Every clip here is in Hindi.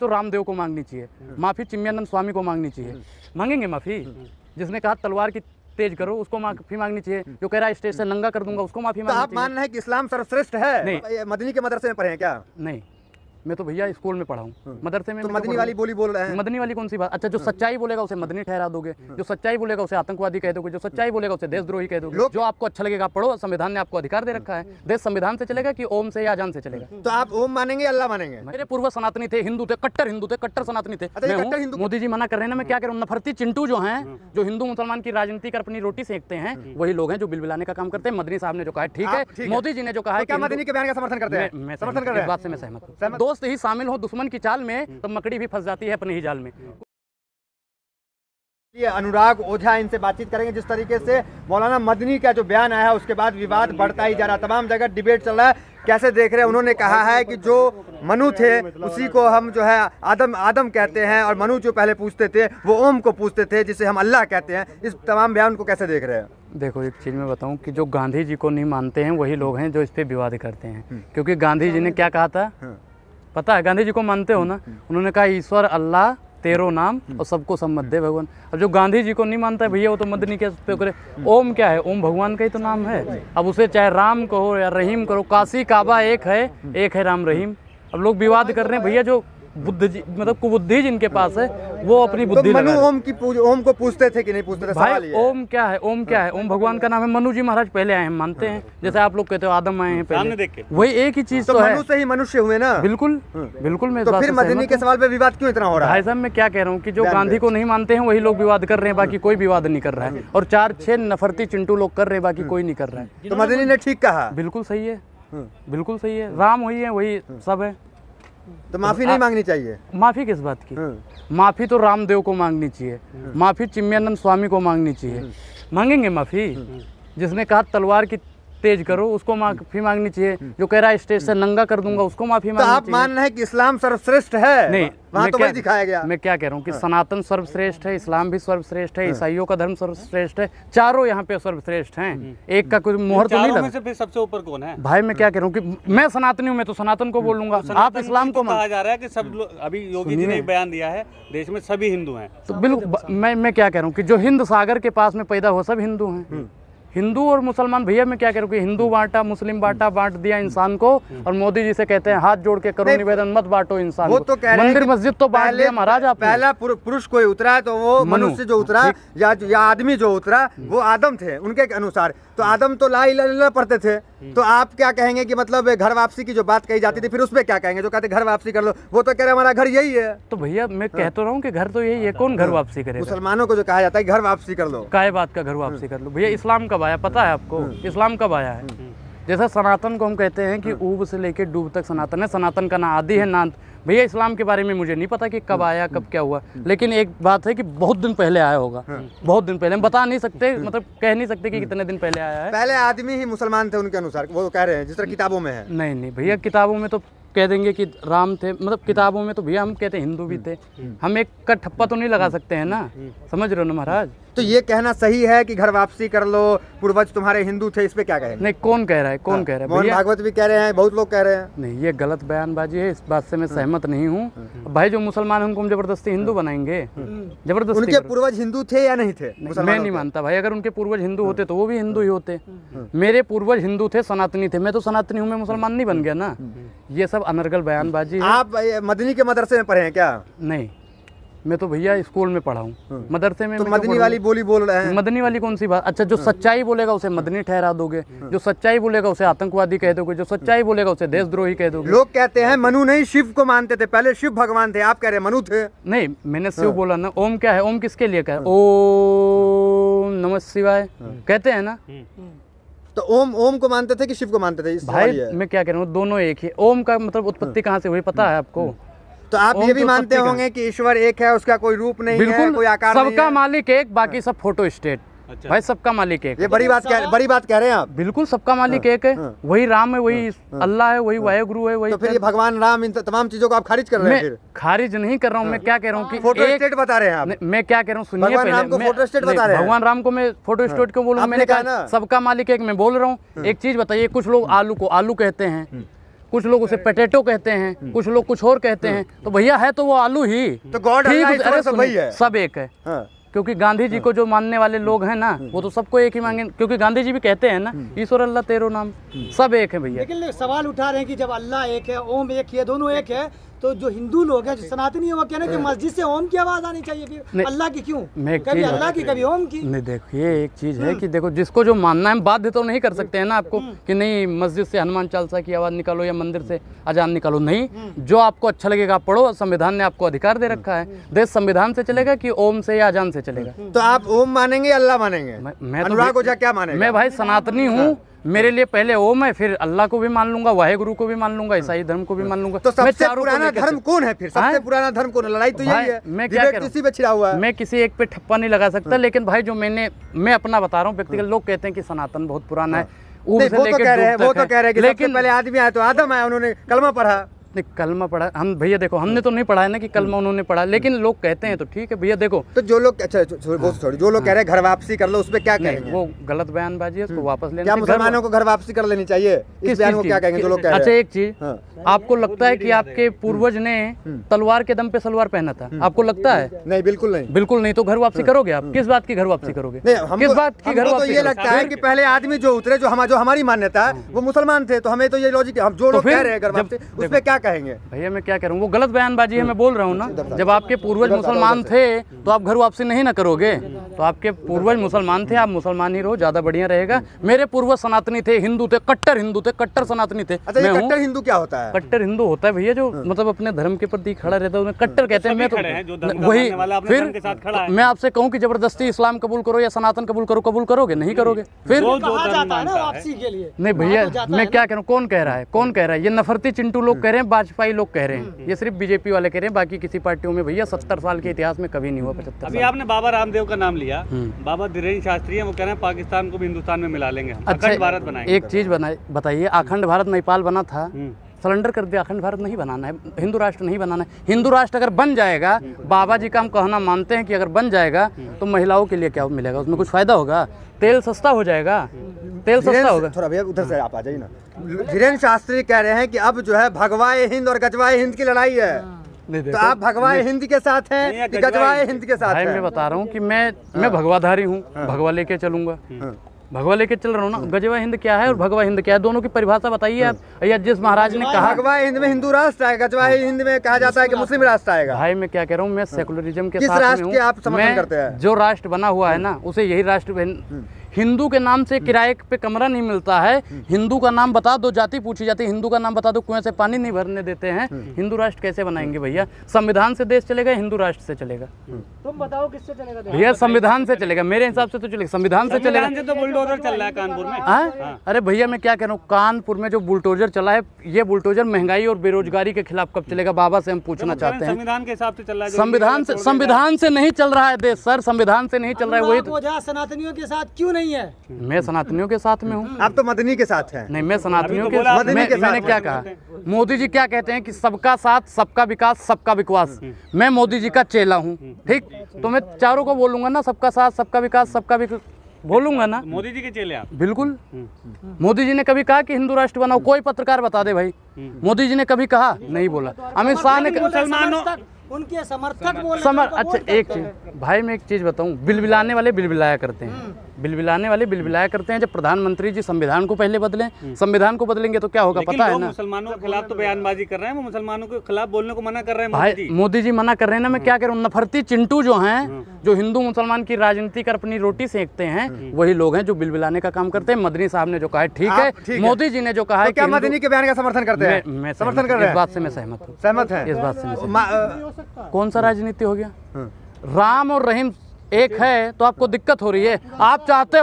तो रामदेव को मांगनी चाहिए, माफ़ी चिन्मयानंद स्वामी को मांगनी चाहिए। मांगेंगे माफ़ी? जिसने कहा तलवार की तेज करो उसको माफ़ी मांगनी चाहिए, जो कह रहा है स्टेज से नंगा कर दूंगा उसको माफ़ी मांगनी चाहिए। आप मान रहे हैं कि इस्लाम सर्वश्रेष्ठ है? नहीं। मदनी के मदरसे में पढ़े हैं क्या? नहीं, मैं तो भैया स्कूल में पढ़ा हूँ, मदरसे में। तो मदनी वाली बोली बोल रहे हैं। मदनी वाली कौन सी बात? अच्छा, जो सच्चाई बोलेगा उसे मदनी ठहरा दोगे, जो सच्चाई बोलेगा उसे आतंकवादी कह दोगे, जो सच्चाई बोलेगा उसे देशद्रोही कह दोगे। जो आपको अच्छा लगेगा पढ़ो, संविधान ने आपको अधिकार दे रखा है। देश संविधान से चलेगा कि ओम से या अजान से चलेगा? तो आप ओम मानेंगे, अल्लाह मानेंगे? मेरे पूर्व सनातनी थे, हिंदू थे, कट्टर हिंदू थे, कट्टर सनातनी थे। मोदी जी मना कर रहे हैं ना, मैं क्या करूँ? नफरती चिंटू जो हैं, जो हिंदू मुसलमान की राजनीति कर अपनी रोटी सेकते हैं, वही लोग हैं जो बिलबिलाने का काम करते हैं। मदनी साहब ने जो कहा है ठीक है, मोदी जी ने जो कहा है, क्या मदनी के बयान का समर्थन करते हैं? मैं समर्थन कर रहा हूं, इस बात से मैं सहमत हूं। दोस्त ही शामिल हो दुश्मन की चाल में तो मकड़ी भी फंस जाती है अपने ही जाल में। ये अनुराग ओझा इनसे बातचीत करेंगे। जिस तरीके से मौलाना मदनी का जो बयान आया है उसके बाद विवाद बढ़ता ही जा रहा है, तमाम जगह डिबेट चल रहा है। कैसे देख रहे हैं? उन्होंने कहा है कि जो मनु थे उसी को हम जो है आदम कहते हैं, और मनु जो पहले पूछते थे वो ओम को पूछते थे, जिसे हम अल्लाह कहते हैं। इस तमाम बयान को कैसे देख रहे हैं? देखो, एक चीज़ मैं बताऊं कि जो गांधी जी को नहीं मानते हैं वही लोग हैं जो इस पे विवाद करते हैं। क्योंकि गांधी जी ने क्या कहा था पता है? गांधी जी को मानते हो ना? उन्होंने कहा ईश्वर अल्लाह तेरो नाम और सबको सम्मत दे भगवान। अब जो गांधी जी को नहीं मानता है भैया वो तो मदनी के पे करे। ओम क्या है? ओम भगवान का ही तो नाम है। अब उसे चाहे राम कहो या रहीम करो, काशी काबा एक है राम रहीम। अब लोग विवाद कर रहे हैं भैया, जो बुद्ध जी मतलब कुबुद्धि जिनके पास है वो अपनी बुद्धि मनु ओम को पूछते थे कि नहीं पूछते थे? भाई ओम क्या है? ओम क्या है? ओम भगवान का नाम है। मनु जी महाराज पहले आए, हम मानते हैं। जैसे आप लोग कहते हो आदम आए हैं पहले, वही एक ही चीज तो है। मनु से ही मनुष्य हुए ना? बिल्कुल बिल्कुल। मैं तो फिर मदनी के सवाल पे विवाद क्यों इतना हो रहा है? भाई साहब मैं क्या कह रहा हूँ कि जो गांधी को नहीं मानते हैं वही लोग विवाद कर रहे हैं, बाकी कोई विवाद नहीं कर रहा है। और 4-6 नफरती चिंटू लोग कर रहे हैं, बाकी कोई नहीं कर रहा है। तो मदनी ने ठीक कहा? बिल्कुल सही है, बिल्कुल सही है। राम वही है, वही सब है। तो माफी नहीं मांगनी चाहिए? माफी किस बात की? माफी तो रामदेव को मांगनी चाहिए, माफी चिन्मयानंद स्वामी को मांगनी चाहिए। मांगेंगे माफी? जिसने कहा तलवार की तेज करो उसको माफी मांगनी चाहिए, जो कह रहा है स्टेज से नंगा कर दूंगा उसको माफी मांगनी चाहिए। तो आप मान रहे हैं कि इस्लाम सर्वश्रेष्ठ है? नहीं, वहाँ तो वही दिखाया गया। मैं क्या कह रहा हूँ कि सनातन सर्वश्रेष्ठ है, इस्लाम भी सर्वश्रेष्ठ है, ईसाइयों का धर्म सर्वश्रेष्ठ है, चारों यहाँ पे सर्वश्रेष्ठ हैं। एक का कोई मोहर तो नहीं लगा। फिर सबसे ऊपर कौन है? भाई मैं क्या कह रहा हूँ कि मैं सनातनी हूँ, मैं तो सनातन को बोलूंगा। आप इस्लाम को कहा जा रहा है कि सब लोग, अभी योगी जी ने बयान दिया है देश में सभी हिंदू हैं। तो बिल्कुल मैं क्या कह रहा हूँ कि जो हिंद सागर के पास में पैदा हो सब हिंदू हैं। हिंदू और मुसलमान भैया मैं क्या कह रहा हूँ कि हिंदू बांटा मुस्लिम बांटा, बांट दिया इंसान को। और मोदी जी से कहते हैं हाथ जोड़ के करो निवेदन, मत बांटो इंसान वो को। तो कह रहे मंदिर मस्जिद तो बांट दिया महाराज आपने। पहला पुरुष कोई उतरा तो वो मनुष्य जो उतरा या आदमी जो उतरा वो आदम थे उनके अनुसार। तो आदम तो ला इलाहा इल्लल्लाह पढ़ते थे। तो आप क्या कहेंगे कि मतलब घर वापसी की जो बात कही जाती थी फिर उसमें क्या कहेंगे? जो कहते घर वापसी कर लो, वो तो कह रहे हमारा घर यही है। तो भैया मैं कह तो रहा हूँ कि घर तो यही है, कौन घर वापसी करेगा? मुसलमानों को जो कहा जाता है घर वापसी कर लो, काय बात का घर वापसी कर लो? भैया इस्लाम कब आया पता है आपको? इस्लाम कब आया है? जैसा सनातन को हम कहते हैं कि ऊब से लेके डूब तक सनातन है, सनातन का ना आदि है ना अंत। भैया इस्लाम के बारे में मुझे नहीं पता कि कब आया कब क्या हुआ, लेकिन एक बात है कि बहुत दिन पहले आया होगा। बहुत दिन पहले हम बता नहीं सकते, मतलब कह नहीं सकते कि कितने दिन पहले आया है। पहले आदमी ही मुसलमान थे उनके अनुसार, वो कह रहे हैं जिस तरह किताबों में है। नहीं भैया, किताबों में तो कह देंगे कि राम थे, मतलब किताबों में तो भैया हम कहते हैं हिंदू भी थे। हम एक का ठप्पा तो नहीं लगा सकते हैं ना, समझ रहे हो ना महाराज? तो ये कहना सही है कि घर वापसी कर लो, पूर्वज तुम्हारे हिंदू थे, इस पे क्या कहेंगे? नहीं, कौन कह रहा है? कौन कह रहा है? मोहन भागवत भी कह रहे हैं, बहुत लोग कह रहे हैं। नहीं, ये गलत बयानबाजी है, इस बात से मैं सहमत नहीं हूँ। भाई जो मुसलमान हैं उनको हम जबरदस्ती हिंदू बनाएंगे? जबरदस्ती? उनके पूर्वज हिंदू थे या नहीं थे? मैं नहीं मानता भाई। अगर उनके पूर्वज हिंदू होते तो वो भी हिंदू ही होते। मेरे पूर्वज हिंदू थे, सनातनी थे। मैं तो सनातनी हूँ, मैं मुसलमान नहीं बन गया ना। ये सब अनर्गल बयानबाजी है। आप मदनी के मदरसे में पढ़े हैं क्या? नहीं, मैं तो भैया स्कूल में पढ़ा हूँ, मदरसे में। तो मदनी वाली बोली बोल रहे हैं? मदनी वाली कौन सी बात? अच्छा, जो सच्चाई बोलेगा उसे मदनी ठहरा दोगे, जो सच्चाई बोलेगा उसे आतंकवादी कह दोगे, जो सच्चाई बोलेगा उसे देशद्रोही कह दोगे। लोग कहते हैं मनु नहीं शिव को मानते थे, पहले शिव भगवान थे, आप कह रहे हैं मनु थे। नहीं, मैंने शिव बोला ना। ओम क्या है? ओम किसके लिए कहा? ओम नमः शिवाय कहते हैं ना। तो ओम को मानते थे कि शिव को मानते थे? भाई मैं क्या कह रहा हूँ, दोनों एक ही। ओम का मतलब उत्पत्ति कहाँ से हुई पता है आपको? तो आप ये भी मानते होंगे कि ईश्वर एक है, उसका कोई रूप नहीं है, कोई आकार नहीं है? सबका मालिक एक, बाकी सब फोटो स्टेट। अच्छा। भाई सबका मालिक एक। ये बड़ी बात कह रहे हैं आप? बिल्कुल, सबका मालिक एक है। वही राम है, वही अल्लाह है, वही वायुगुरु है, वही। तो फिर ये भगवान राम इन तमाम चीजों को आप खारिज कर रहे हैं? फिर खारिज नहीं कर रहा हूँ, मैं क्या कह रहा हूँ कि फोटो स्टेट बता रहे हैं आप? मैं क्या कह रहा हूँ सुनिए पहले। भगवान राम को फोटो स्टेट बता रहे हैं? भगवान राम को मैं फोटो स्टेट क्यों बोलूँ? मैंने कहा सबका मालिक एक, मैं बोल रहा हूँ। एक चीज बताइए, कुछ लोग आलू को आलू कहते हैं, कुछ लोग उसे पोटैटो कहते हैं, कुछ लोग कुछ और कहते हैं। तो भैया है तो वो आलू ही, तो गॉड अल्लाह ईश्वर सब वही है, सब एक है। हाँ। क्योंकि गांधी जी को जो मानने वाले लोग हैं ना, वो तो सबको एक ही मांगे, क्योंकि गांधी जी भी कहते हैं ना, ईश्वर अल्लाह तेरो नाम, सब एक है भैया। लेकिन सवाल उठा रहे हैं कि जब अल्लाह एक है, ओम एक है, दोनों एक है, तो जो हिंदू लोग हैं, जो सनातनी है, वो कह रहे हैं कि मस्जिद से ओम की आवाज आनी चाहिए, फिर अल्लाह की क्यों? कभी अल्लाह की, कभी ओम की। नहीं, देखिए एक चीज है कि देखो, जिसको जो मानना है, बाध्य तो नहीं कर सकते हैं ना आपको कि नहीं मस्जिद से हनुमान चालीसा की आवाज निकालो या मंदिर से अजान निकालो, नहीं, जो आपको अच्छा लगेगा आप पढ़ो। संविधान ने आपको अधिकार दे रखा है। देश संविधान से चलेगा कि ओम से या अजान से चलेगा? तो आप ओम मानेंगे, अल्लाह मानेंगे? मैं अनुराग ओझा क्या मानेगा? मैं भाई सनातनी हूँ, मेरे लिए पहले ओम है, फिर अल्लाह को भी मान लूंगा, वाहेगुरु को भी मान लूंगा, ईसाई धर्म को भी मान लूंगा। तो सबसे पुराना धर्म कौन है फिर? सबसे पुराना धर्म कौन है? लड़ाई तो यही है, मैं क्या कह रहा इसी पे छिड़ा हुआ है। मैं किसी एक पे ठप्पा नहीं लगा सकता, लेकिन भाई जो मैं अपना बता रहा हूँ व्यक्तिगत, लोग कहते हैं कि सनातन बहुत पुराना है, वो तो कह रहे हैं कि लेकिन पहले आदमी आया तो आदम आया, उन्होंने कलमा पढ़ा। नहीं, कलमा पढ़ा हम भैया, देखो हमने तो नहीं पढ़ा है ना कि कलमा उन्होंने पढ़ा, लेकिन लोग कहते हैं तो ठीक है भैया। देखो तो जो लोग, अच्छा जो लोग कह रहे हैं घर वापसी कर लो, उस पे क्या कहेंगे? वो गलत बयानबाजी है, उसको वापस लेना। क्या मुसलमानों को घर वापसी कर लेनी चाहिए? इस बयान को क्या कहेंगे जो लोग कह रहे हैं? अच्छा एक चीज, आपको लगता है कि आपके पूर्वज ने तलवार के दम पे सलवार पहना था? आपको लगता है? नहीं, बिल्कुल नहीं, बिल्कुल नहीं। तो घर वापसी करोगे आप? किस बात की घर वापसी करोगे? किस बात की घर वापसी? तो ये लगता है कि पहले आदमी जो उतरे, जो हमारी मान्यता है, वो मुसलमान थे, तो हमें तो ये लॉजिक, हम जो लोग कह रहे हैं घर वापसी, उस पे क्या कहेंगे? भैया मैं क्या कह रहा हूँ, वो गलत बयानबाजी है, मैं बोल रहा हूँ ना। जब आपके पूर्वज मुसलमान थे तो आप घर वापसी नहीं ना करोगे? तो आपके पूर्वज मुसलमान थे, आप मुसलमान ही रहो, ज्यादा बढ़िया रहेगा। मेरे पूर्वज सनातनी थे, हिंदू थे, कट्टर हिंदू थे, कट्टर सनातनी थे। अच्छा, ये कट्टर हिंदू क्या होता है? कट्टर हिंदू होता है भैया जो मतलब अपने धर्म के प्रति खड़ा रहता है, उन्हें कट्टर कहते हैं। मैं तो वही, फिर मैं आपसे कहूँ कि जबरदस्ती इस्लाम कबूल करो या सनातन कबूल करो, कबूल करोगे? नहीं करोगे। फिर नहीं भैया, मैं क्या कह रहा हूँ, कौन कह रहा है? कौन कह रहा है? ये नफरती चिंटू लोग कह रहे हैं, वाजपेयी लोग कह रहे हैं, ये सिर्फ बीजेपी वाले कह रहे हैं, बाकी किसी पार्टियों में भैया 70 साल के इतिहास में कभी नहीं हुआ। 75 अभी आपने बाबा रामदेव का नाम लिया, बाबा धीरेन्द्र शास्त्री हैं, वो कह रहे हैं पाकिस्तान को भी हिंदुस्तान में मिला लेंगे, अखंड भारत बनाएंगे। एक चीज बताइए, अखंड भारत नेपाल बना था, सरेंडर कर दिया। अखंड भारत नहीं बनाना है, हिंदू राष्ट्र नहीं बनाना है। हिंदू राष्ट्र अगर बन जाएगा, बाबा जी का हम कहना मानते हैं कि अगर बन जाएगा तो महिलाओं के लिए क्या मिलेगा? उसमें कुछ फायदा होगा? तेल सस्ता हो जाएगा, तेल सस्ता होगा। थोड़ा भैया उधर से आप आ जाइए ना। धीरेन्द्र शास्त्री कह रहे हैं कि अब जो है भगवाए हिंद और गजवाए हिंद की लड़ाई है, तो आप भगवाए हिंद के साथ हैं कि गजवाए हिंद के साथ हैं? मैं बता रहा हूँ कि मैं भगवाधारी हूँ, भगवा लेके चलूंगा, भगवा लेके चल रहा हूँ ना। गजवा हिंद क्या है और भगवा हिंद क्या है, दोनों की परिभाषा बताइए आप। या जिस महाराज ने कहा भगवा हिंद में हिंदू राष्ट्र आएगा, गजवा हिंद में कहा जाता है कि मुस्लिम राष्ट्र आएगा। भाई मैं क्या कह रहा हूँ, मैं सेकुलरिज्म के किस साथ राष्ट्र में के आप समर्थन करते हैं? जो राष्ट्र बना हुआ है ना, उसे यही राष्ट्र। हिंदू के नाम से किराए पे कमरा नहीं मिलता है। हिंदू का नाम बता दो, जाति पूछी जाती है, हिंदू का नाम बता दो, कुएं से पानी नहीं भरने देते हैं। हिंदू राष्ट्र कैसे बनाएंगे भैया? संविधान से देश चलेगा, हिंदू राष्ट्र से चलेगा? तुम बताओ किससे चलेगा? भैया संविधान से चलेगा, मेरे हिसाब से तो चलेगा, संविधान से चलेगा। तो बुलडोजर चल रहा है कानपुर में। अरे भैया मैं क्या कह रहा हूँ, कानपुर में जो बुलडोजर चला है, ये बुलडोजर महंगाई और बेरोजगारी के खिलाफ कब चलेगा? बाबा से हम पूछना चाहते हैं। संविधान के हिसाब से चल रहा है, संविधान से नहीं चल रहा है देश सर, संविधान से नहीं चल रहा है। वही सनातनियों के साथ क्यों नहीं है? मैं सनातनियों के साथ में हूँ। आप तो मदनी के साथ हैं। नहीं, मैं सनातनियों के साथ। मैंने क्या कहा? मोदी जी क्या कहते हैं कि सबका साथ, सबका विकास, सबका विश्वास। मैं मोदी जी का चेला हूँ, ठीक? तो मैं चारों को बोलूंगा ना, सबका साथ, सबका विकास, सबका विकास बोलूंगा ना। मोदी जी के चेले आप? बिल्कुल। मोदी जी ने कभी कहा कि हिंदू राष्ट्र बनाओ? कोई पत्रकार बता दे भाई, मोदी जी ने कभी कहा? नहीं बोला। अमित शाह ने मुसलमानों उनके समर्थक अच्छा एक चीज भाई, मैं एक चीज बताऊं, बिलबिलाने वाले बिलबिलाया करते हैं, बिलबिलाने वाले बिलबिलाया करते हैं। जब प्रधानमंत्री जी संविधान को पहले बदलें, संविधान को बदलेंगे तो क्या होगा पता है ना? मुसलमानों के खिलाफ तो बयानबाजी कर रहे हैं, वो मुसलमानों के खिलाफ बोलने को मना कर रहे हैं। भाई मोदी जी मना कर रहे हैं ना। मैं क्या कह रहा हूँ, नफरती चिंटू जो हैं, जो हिंदू मुसलमान की राजनीति कर अपनी रोटी सेकते हैं, वही लोग हैं जो बिलबिलाने का काम करते हैं। मदनी साहब ने जो कहा है ठीक है, मोदी जी ने जो कहा है, क्या मदनी के बयान का समर्थन करते हैं? मैं समर्थन कर रहे हैं, इस बात से मैं सहमत हूँ। सहमत है इस बात से। कौन सा राजनीति हो गया? राम और रहीम एक है तो आपको दिक्कत हो रही है। आप चाहते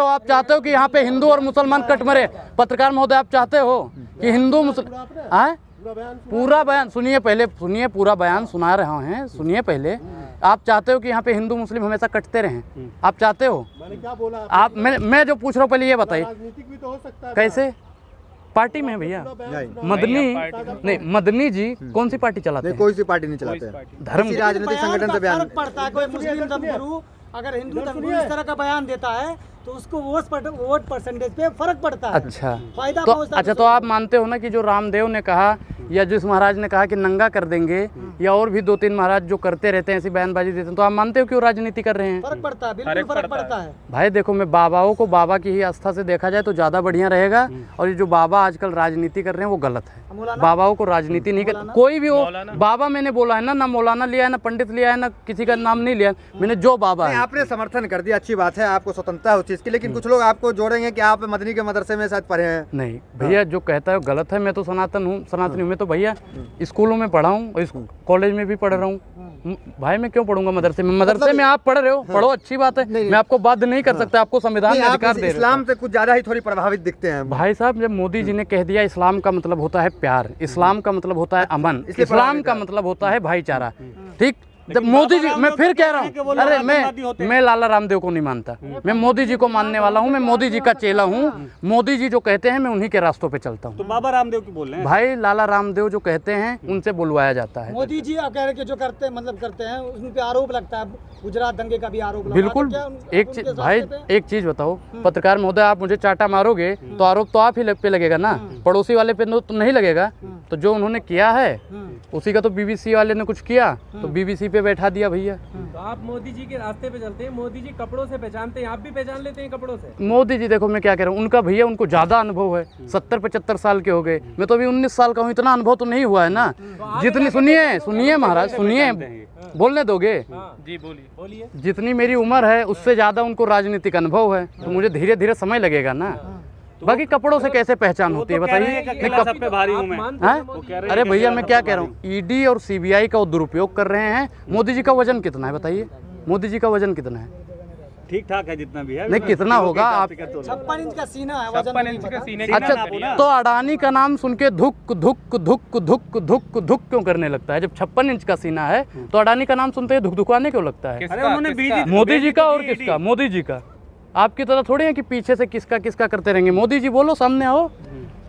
हो कि यहाँ पे हिंदू और मुसलमान कट मरे। पत्रकार महोदय, आप चाहते हो कि हिंदू मुसलमान पूरा बयान सुनिए, पहले सुनिए, पूरा बयान सुना रहा हैं, सुनिए पहले। आप चाहते हो कि यहाँ पे हिंदू मुस्लिम हमेशा कटते रहें? आप चाहते हो? मैंने क्या बोला? आप मैं जो पूछ रहा हूँ पहले ये बताइए, राजनीतिक भी तो हो सकता है। कैसे? पार्टी में है भैया, मदनी नहीं, मदनी जी कौन सी पार्टी चलाते हैं? कोई सी पार्टी नहीं चलाते, धर्म राजनीतिक संगठन से बयान पड़ता है। कोई मुस्लिम धर्मगुरु अगर हिंदू धर्मगुरु इस तरह का बयान देता है तो उसको वोट परसेंटेज पे फर्क पड़ता है। अच्छा फायदा तो पहुंचता है अच्छा, तो आप मानते हो ना कि जो रामदेव ने कहा या जिस महाराज ने कहा कि नंगा कर देंगे, या और भी 2-3 महाराज जो करते रहते हैं ऐसी बयानबाजी देते हैं, तो आप मानते हो कि वो राजनीति कर रहे हैं? फर्क पड़ता है, बिल्कुल फर्क पड़ता है। भाई देखो, मैं बाबाओं को बाबा की ही आस्था से देखा जाए तो ज़्यादा बढ़िया रहेगा, और ये जो बाबा आजकल राजनीति कर रहे हैं वो गलत है। बाबाओं को राजनीति नहीं कर, कोई भी हो बाबा, मैंने बोला है ना मौलाना लिया है, ना पंडित लिया है, ना किसी का नाम नहीं लिया, मैंने जो बाबा है। आपने समर्थन कर दिया, अच्छी बात है, आपको स्वतंत्रता है उस चीज़ की, लेकिन कुछ लोग आपको जोड़ेंगे कि आप मदनी के मदरसे में शायद पढ़े हैं। नहीं भैया, जो कहता है वो गलत है। मैं तो सनातनी हूँ, मैं तो भैया स्कूलों में पढ़ा हूँ और कॉलेज में भी पढ़ रहा हूँ। भाई मैं क्यों पढ़ूंगा मदरसे में? मदरसे में आप पढ़ रहे हो, पढ़ो, अच्छी बात है, मैं आपको बाध्य नहीं कर सकता, आपको संविधान में अधिकार दे रहे हैं। इस्लाम से कुछ ज्यादा ही थोड़ी प्रभावित दिखते हैं भाई साहब। जब मोदी जी ने कह दिया इस्लाम का मतलब होता है प्यार, इस्लाम का मतलब होता है अमन, इस्लाम का मतलब होता है भाईचारा, ठीक। जब मोदी जी, मैं फिर कह रहा हूँ, अरे मैं लाला रामदेव को नहीं मानता, मैं मोदी जी को मानने वाला हूँ, मैं मोदी जी का चेला हूँ। मोदी जी जो कहते हैं मैं उन्हीं के रास्तों पे चलता हूँ। तो बाबा रामदेव की बोल रहे हैं भाई, लाला रामदेव जो कहते हैं उनसे बुलवाया जाता है। मोदी जी आप कह रहे हैं कि जो करते हैं उन पे आरोप लगता है, गुजरात दंगे का भी आरोप लगा। बिल्कुल। एक चीज भाई, एक चीज बताओ पत्रकार महोदय, आप मुझे चाटा मारोगे तो आरोप तो आप ही पे लगेगा ना, पड़ोसी वाले पे तो नहीं लगेगा। तो जो उन्होंने किया है उसी का तो बीबीसी वाले ने कुछ किया तो बीबीसी पे बैठा दिया भैया। तो आप मोदी जी के रास्ते पे चलते हैं, मोदी जी कपड़ों से पहचानते हैं, आप भी पहचान लेते हैं कपड़ों से। मोदी जी देखो, मैं क्या कह रहा हूँ, उनका भैया उनको ज्यादा अनुभव है, 70-75 साल के हो गए, मैं तो अभी 19 साल का हूँ, इतना अनुभव तो नहीं हुआ है ना। जितनी सुनिए महाराज, सुनिए, बोलने दोगे? जी बोलिए। जितनी मेरी उम्र है उससे ज्यादा उनको राजनीतिक अनुभव है, तो मुझे धीरे धीरे समय लगेगा ना। बाकी कपड़ों से कैसे पहचान होती है बताइए? अरे भैया मैं क्या कह रहा हूँ, ईडी और सीबीआई का दुरुपयोग कर रहे हैं। मोदी जी का वजन कितना है बताइए? मोदी जी का वजन कितना है? ठीक ठाक है जितना भी है। नहीं, कितना होगा? आप 56 इंच का सीना है, 56 इंच का सीने। अच्छा, तो अडानी का नाम सुन के धुक धुक धुक धुक धुक धुक क्यों करने लगता है? जब 56 इंच का सीना है तो अडानी का नाम सुनते ही धुक धुकाने क्यों लगता है? मोदी जी का और किसका? मोदी जी का। आपकी तरह थोड़ी है कि पीछे से किसका किसका करते रहेंगे। मोदी जी बोलो, सामने आओ।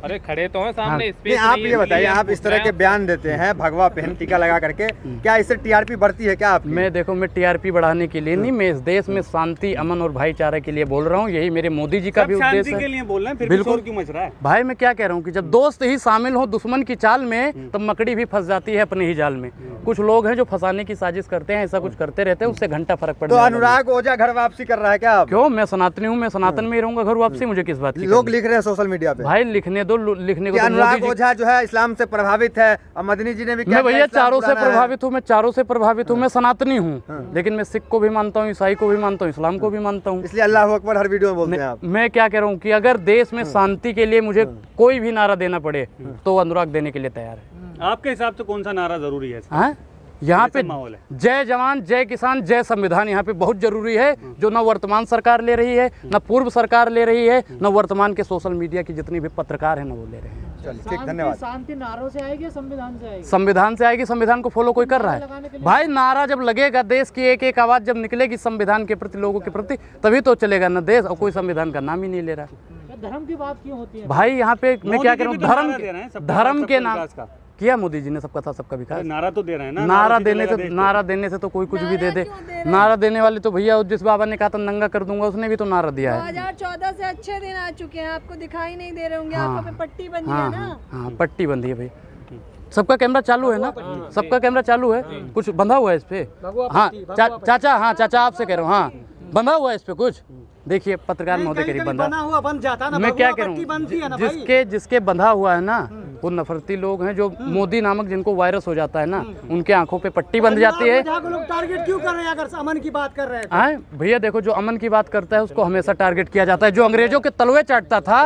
अरे खड़े तो हैं सामने। आप ये बताइए, आप इस तरह के बयान देते हैं भगवा पहन टीका लगा करके, क्या इससे टीआरपी बढ़ती है क्या आपकी? मैं देखो, मैं टीआरपी बढ़ाने के लिए नहीं, मैं इस देश में शांति, अमन और भाईचारे के लिए बोल रहा हूँ। यही मेरे मोदी जी का भी उद्देश्य है। के लिए बोल रहे हैं, फिर बिल्कुल क्यों मच रहा है? भाई मैं क्या कह रहा हूँ कि जब दोस्त ही शामिल हो दुश्मन की चाल में, तब मकड़ी भी फंस जाती है अपने ही जाल में। कुछ लोग हैं जो फंसाने की साजिश करते हैं, ऐसा कुछ करते रहते हैं, उससे घंटा फर्क पड़ता है। तो अनुराग ओझा घर वापसी कर रहा है क्या? क्यों? मैं सनातनी हूँ, मैं सनातन में ही रहूंगा। घर वापसी मुझे किस बात की? लोग लिख रहे हैं सोशल मीडिया पे। भाई लिखने दो, लिखने को। अनुराग ओझा जो है इस्लाम से प्रभावित है, और मदनी जी ने भी मैं भैया चारों से प्रभावित हूँ, मैं चारों से प्रभावित हूँ। मैं सनातनी हूँ, लेकिन मैं सिख को भी मानता हूँ, ईसाई को भी मानता हूँ, इस्लाम को भी मानता हूँ। इसलिए अल्लाह अकबर हर वीडियो में बोलते हैं आप। मैं क्या कह रहा हूँ कि अगर देश में शांति के लिए मुझे कोई भी नारा देना पड़े तो अनुराग देने के लिए तैयार है। आपके हिसाब से कौन सा नारा जरूरी है? यहाँ पे जय जवान जय किसान जय संविधान यहाँ पे बहुत जरूरी है, जो न वर्तमान सरकार ले रही है, न पूर्व सरकार ले रही है, न वर्तमान के सोशल मीडिया की जितनी भी पत्रकार हैं न वो ले रहे हैं। चलिए ठीक, धन्यवाद। शांति नारों से आएगी, संविधान से आएगी? संविधान से आएगी। संविधान को फॉलो कोई कर रहा है? भाई नारा जब लगेगा, देश की एक एक आवाज जब निकलेगी संविधान के प्रति, लोगों के प्रति, तभी तो चलेगा ना देश। और कोई संविधान का नाम ही नहीं ले रहा। धर्म की बात क्यों होती है भाई? यहाँ पे मैं क्या कह रहा हूँ, धर्म के नाम किया मोदी जी ने सबका था सबका विकास। नारा तो दे रहे हैं ना। नारा देने से तो कोई कुछ भी दे दे। नारा देने वाले तो भैया जिस बाबा ने कहा था नंगा कर दूंगा, उसने भी तो नारा दिया है। 2014 से अच्छे दिन आ चुके हैं, आपको दिखाई नहीं दे रहे होंगे। आंखों पे पट्टी बंधी है ना? हाँ, पट्टी बंधी है भाई। सबका कैमरा चालू है ना? सबका कैमरा चालू है। कुछ बंधा हुआ है इस पे? हाँ चाचा, हाँ चाचा आपसे कह रहा हूँ, हाँ बंधा हुआ है इस पे कुछ? देखिए पत्रकार महोदय करीब बंधा हुआ बन जाता ना। मैं क्या कह रहा हूँ, जिसके बंधा हुआ है ना वो नफरती लोग हैं, जो मोदी नामक जिनको वायरस हो जाता है ना, उनके आंखों पे पट्टी बंध जाती है। लोग टारगेट क्यों कर रहे हैं अगर अमन की बात कर रहे हैं? भैया देखो, जो अमन की बात करता है उसको हमेशा टारगेट किया जाता है। जो अंग्रेजों के तलवे चाटता था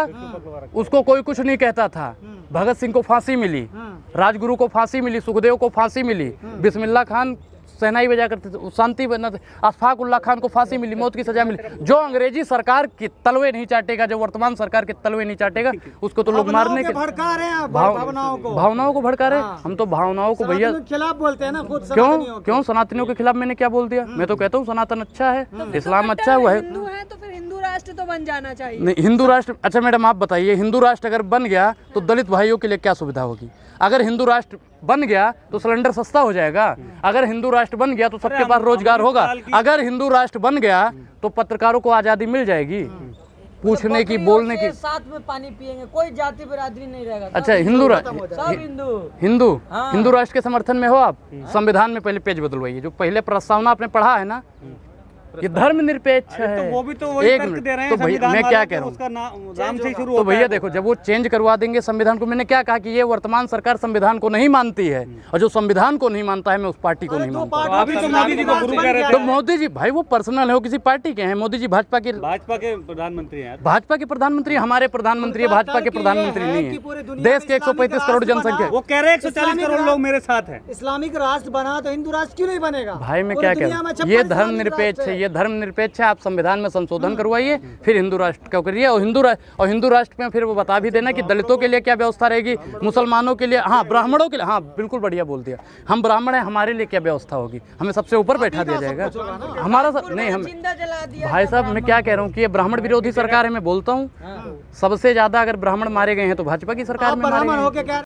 उसको कोई कुछ नहीं कहता था। भगत सिंह को फांसी मिली, राजगुरु को फांसी मिली, सुखदेव को फांसी मिली, बिस्मिल्लाह खान सेनाई बजा करते थे, शांति बना, अशफाक उल्लाह खान को फांसी मिली, मौत की सजा मिली। जो अंग्रेजी सरकार के तलवे नहीं चाटेगा, जो वर्तमान सरकार के तलवे नहीं चाटेगा, उसको तो लोग मारने के भड़का रहे हैं। भावनाओं को भड़का रहे। हम तो भावनाओं को भैया खिलाफ बोलते हैं ना। क्यों सनातनियों के खिलाफ मैंने क्या बोल दिया? मैं तो कहता हूँ सनातन अच्छा है, इस्लाम अच्छा हुआ है। हिंदू है तो फिर हिंदू राष्ट्र तो बन जाना चाहिए। नहीं, हिंदू राष्ट्र, अच्छा मैडम आप बताइए, हिंदू राष्ट्र अगर बन गया तो दलित भाइयों के लिए क्या सुविधा होगी? अगर हिंदू राष्ट्र बन गया तो सिलेंडर सस्ता हो जाएगा। अगर हिंदू राष्ट्र बन गया तो सबके पास रोजगार होगा। अगर हिंदू राष्ट्र बन गया तो पत्रकारों को आज़ादी मिल जाएगी पूछने की, बोलने की। साथ में पानी पिएंगे, कोई जाति बिरादरी नहीं रहेगा। अच्छा, हिंदू हिंदू राष्ट्र के समर्थन में हो आप? संविधान में पहले पेज बदलवाइए। जो पहले प्रस्तावना आपने पढ़ा है ना, ये धर्मनिरपेक्ष है। तो वो भी तो वही तर्क दे रहे हैं। तो भैया मैं क्या कह रहा हूँ, राम से शुरू तो भैया देखो, जब वो चेंज करवा देंगे संविधान को, मैंने क्या कहा कि ये वर्तमान सरकार संविधान को नहीं मानती है, और जो संविधान को नहीं मानता है मैं उस पार्टी को नहीं मानता। अभी तो मोदी जी को गुरु कह रहे थे। तो मोदी जी भाई वो पर्सनल है, वो किसी पार्टी के हैं। मोदी जी भाजपा के प्रधानमंत्री हैं। भाजपा के प्रधानमंत्री, हमारे प्रधानमंत्री, भाजपा के प्रधानमंत्री नहीं है। देश के 135 करोड़ जनसंख्या, वो कह रहे हैं 140 करोड़ लोग मेरे साथ हैं। इस्लामिक राष्ट्र बना तो हिंदू राष्ट्र क्यों नहीं बनेगा? भाई मैं क्या कह रहा हूँ, ये धर्मनिरपेक्ष है, ये धर्मनिरपेक्ष। आप संविधान में संशोधन करवाइए, फिर हिंदू राष्ट्र का करिए। और हिंदू राष्ट्र में फिर वो बता भी देना कि दलितों के लिए क्या व्यवस्था रहेगी, मुसलमानों के लिए, हाँ ब्राह्मणों के लिए, हाँ बिल्कुल बढ़िया बोल दिया, हम ब्राह्मण हैं, हमारे लिए क्या व्यवस्था होगी, हमें सबसे ऊपर बैठा दिया जाएगा। हमारा सब नहीं, हम भाई साहब मैं क्या कह रहा हूँ कि ये ब्राह्मण विरोधी सरकार है। मैं बोलता हूँ सबसे ज्यादा अगर ब्राह्मण मारे गए हैं तो भाजपा की सरकार में मारे गए हैं।